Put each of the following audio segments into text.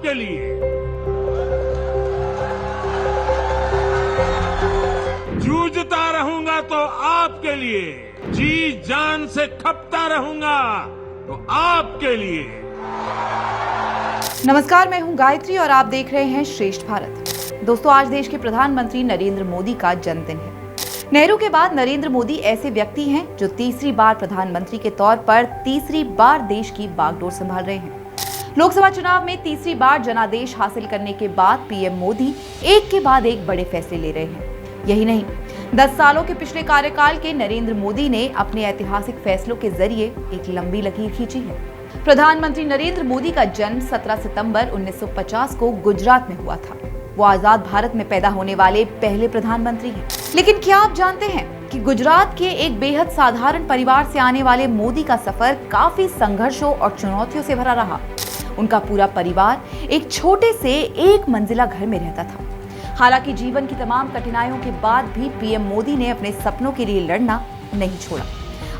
आपके लिए। जूझता रहूंगा तो आपके लिए, जी जान से खपता रहूंगा तो आपके लिए। नमस्कार, मैं हूं गायत्री और आप देख रहे हैं श्रेष्ठ भारत। दोस्तों, आज देश के प्रधानमंत्री नरेंद्र मोदी का जन्मदिन है। नेहरू के बाद नरेंद्र मोदी ऐसे व्यक्ति हैं जो तीसरी बार प्रधानमंत्री के तौर पर तीसरी बार देश की बागडोर संभाल रहे हैं। लोकसभा चुनाव में तीसरी बार जनादेश हासिल करने के बाद पीएम मोदी एक के बाद एक बड़े फैसले ले रहे हैं। यही नहीं, 10 सालों के पिछले कार्यकाल के नरेंद्र मोदी ने अपने ऐतिहासिक फैसलों के जरिए एक लंबी लकीर खींची है। प्रधानमंत्री नरेंद्र मोदी का जन्म 17 सितंबर 1950 को गुजरात में हुआ था। वो आजाद भारत में पैदा होने वाले पहले प्रधानमंत्री हैं। लेकिन क्या आप जानते हैं कि गुजरात के एक बेहद साधारण परिवार से आने वाले मोदी का सफर काफी संघर्षों और चुनौतियों से भरा रहा। उनका पूरा परिवार एक छोटे से एक मंजिला घर में रहता था। हालांकि जीवन की तमाम कठिनाइयों के बाद भी पीएम मोदी ने अपने सपनों के लिए लड़ना नहीं छोड़ा।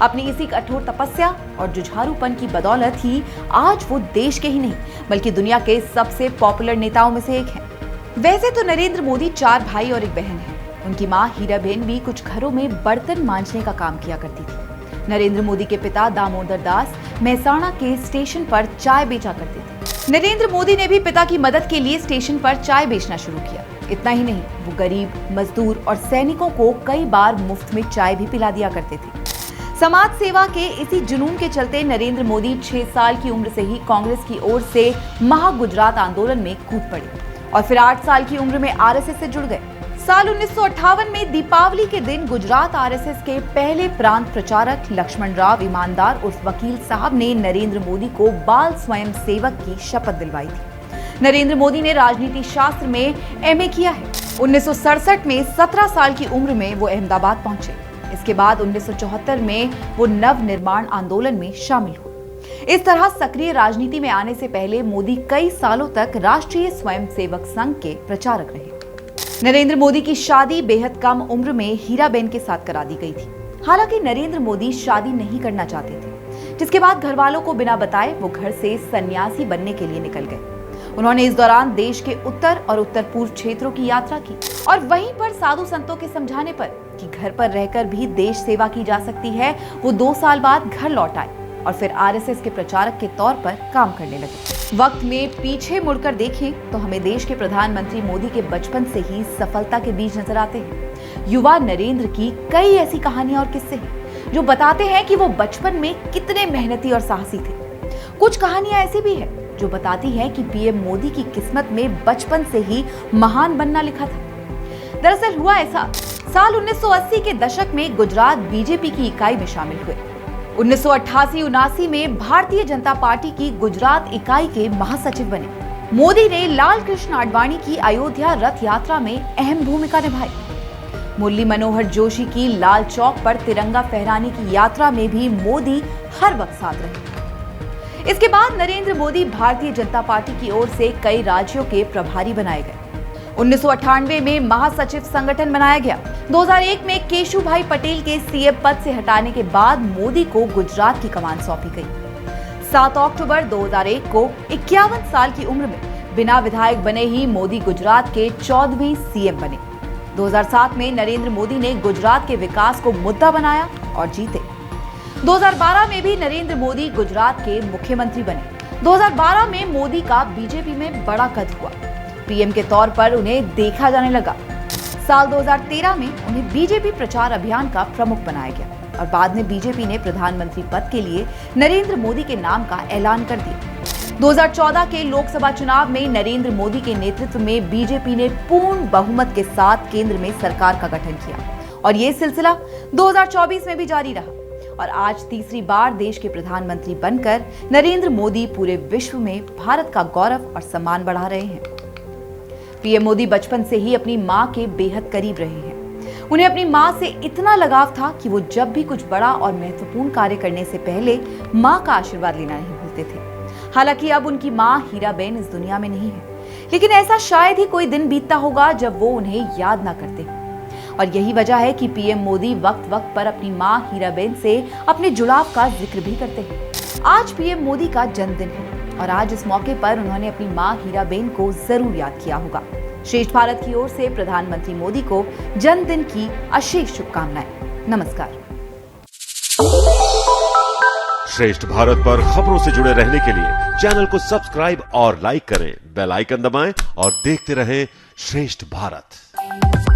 अपनी इसी कठोर तपस्या और जुझारूपन की बदौलत ही आज वो देश के ही नहीं बल्कि दुनिया के सबसे पॉपुलर नेताओं में से एक हैं। वैसे तो नरेंद्र मोदी 4 भाई और एक बहन है। उनकी मां हीराबेन भी कुछ घरों में बर्तन मांजने का काम किया करती थी। नरेंद्र मोदी के पिता दामोदर दास मेहसाणा के स्टेशन पर चाय बेचा करते थे। नरेंद्र मोदी ने भी पिता की मदद के लिए स्टेशन पर चाय बेचना शुरू किया। इतना ही नहीं, वो गरीब, मजदूर और सैनिकों को कई बार मुफ्त में चाय भी पिला दिया करते थे। समाज सेवा के इसी जुनून के चलते नरेंद्र मोदी 6 साल की उम्र से ही कांग्रेस की ओर से महागुजरात आंदोलन में कूद पड़े और फिर 8 साल की उम्र में आरएसएस से जुड़ गए। साल 1958 में दीपावली के दिन गुजरात आरएसएस के पहले प्रांत प्रचारक लक्ष्मण राव ईमानदार उर्फ वकील साहब ने नरेंद्र मोदी को बाल स्वयं सेवक की शपथ दिलवाई थी। नरेंद्र मोदी ने राजनीति शास्त्र में एमए किया है। 1967 में 17 साल की उम्र में वो अहमदाबाद पहुंचे। इसके बाद 1974 में वो नव निर्माण आंदोलन में शामिल हुए। इस तरह सक्रिय राजनीति में आने से पहले मोदी कई सालों तक राष्ट्रीय स्वयंसेवक संघ के प्रचारक रहे। नरेंद्र मोदी की शादी बेहद कम उम्र में हीराबेन के साथ करा दी गई थी। हालांकि नरेंद्र मोदी शादी नहीं करना चाहते थे, जिसके बाद घर वालों को बिना बताए वो घर से सन्यासी बनने के लिए निकल गए। उन्होंने इस दौरान देश के उत्तर और उत्तर पूर्व क्षेत्रों की यात्रा की और वहीं पर साधु संतों के समझाने पर कि घर पर रहकर भी देश सेवा की जा सकती है, वो 2 साल बाद घर लौट आए और फिर आरएसएस के प्रचारक के तौर पर काम करने लगे। वक्त में पीछे मुड़कर देखें तो हमें देश के प्रधानमंत्री मोदी के बचपन से ही सफलता के बीज नजर आते हैं। युवा नरेंद्र की कई ऐसी कहानियां और किस्से हैं जो बताते हैं कि वो बचपन में कितने मेहनती और साहसी थे। कुछ कहानियां ऐसी भी है जो बताती हैं कि पीएम मोदी की किस्मत में बचपन से ही महान बनना लिखा था। दरअसल हुआ ऐसा, साल 1980 के दशक में गुजरात बीजेपी की इकाई में शामिल हुए। 1988-79 में भारतीय जनता पार्टी की गुजरात इकाई के महासचिव बने। मोदी ने लाल कृष्ण आडवाणी की अयोध्या रथ यात्रा में अहम भूमिका निभाई। मुरली मनोहर जोशी की लाल चौक पर तिरंगा फहराने की यात्रा में भी मोदी हर वक्त साथ रहे। इसके बाद नरेंद्र मोदी भारतीय जनता पार्टी की ओर से कई राज्यों के प्रभारी बनाए गए। 1998 में महासचिव संगठन बनाया गया। 2001 में केशुभाई पटेल के सीएम पद से हटाने के बाद मोदी को गुजरात की कमान सौंपी गई। 7 अक्टूबर 2001 को 51 साल की उम्र में बिना विधायक बने ही मोदी गुजरात के 14वें सीएम बने। 2007 में नरेंद्र मोदी ने गुजरात के विकास को मुद्दा बनाया और जीते। 2012 में भी नरेंद्र मोदी गुजरात के मुख्यमंत्री बने। 2012 में मोदी का बीजेपी में बड़ा कद हुआ। पीएम के तौर पर उन्हें देखा जाने लगा। साल 2013 में उन्हें बीजेपी प्रचार अभियान का प्रमुख बनाया गया और बाद में बीजेपी ने प्रधानमंत्री पद के लिए नरेंद्र मोदी के नाम का ऐलान कर दिया। 2014 के लोकसभा चुनाव में नरेंद्र मोदी के नेतृत्व में बीजेपी ने पूर्ण बहुमत के साथ केंद्र में सरकार का गठन किया और ये सिलसिला 2024 में भी जारी रहा और आज तीसरी बार देश के प्रधानमंत्री बनकर नरेंद्र मोदी पूरे विश्व में भारत का गौरव और सम्मान बढ़ा रहे हैं। पीएम मोदी बचपन से ही अपनी मां के बेहद करीब रहे हैं। उन्हें अपनी मां से इतना लगाव था कि वो जब भी कुछ बड़ा और महत्वपूर्ण कार्य करने से पहले मां का आशीर्वाद लेना नहीं भूलते थे। हालांकि अब उनकी मां हीराबेन इस दुनिया में नहीं है, लेकिन ऐसा शायद ही कोई दिन बीतता होगा जब वो उन्हें याद ना करते। और यही वजह है कि पीएम मोदी वक्त वक्त पर अपनी मां हीराबेन से अपने जुड़ाव का जिक्र भी करते हैं। आज पीएम मोदी का जन्मदिन है और आज इस मौके पर उन्होंने अपनी मां हीराबेन को जरूर याद किया होगा। श्रेष्ठ भारत की ओर से प्रधानमंत्री मोदी को जन्मदिन की अशेष शुभकामनाएं। नमस्कार। श्रेष्ठ भारत पर खबरों से जुड़े रहने के लिए चैनल को सब्सक्राइब और लाइक करें, बेल आइकन दबाएं और देखते रहें श्रेष्ठ भारत।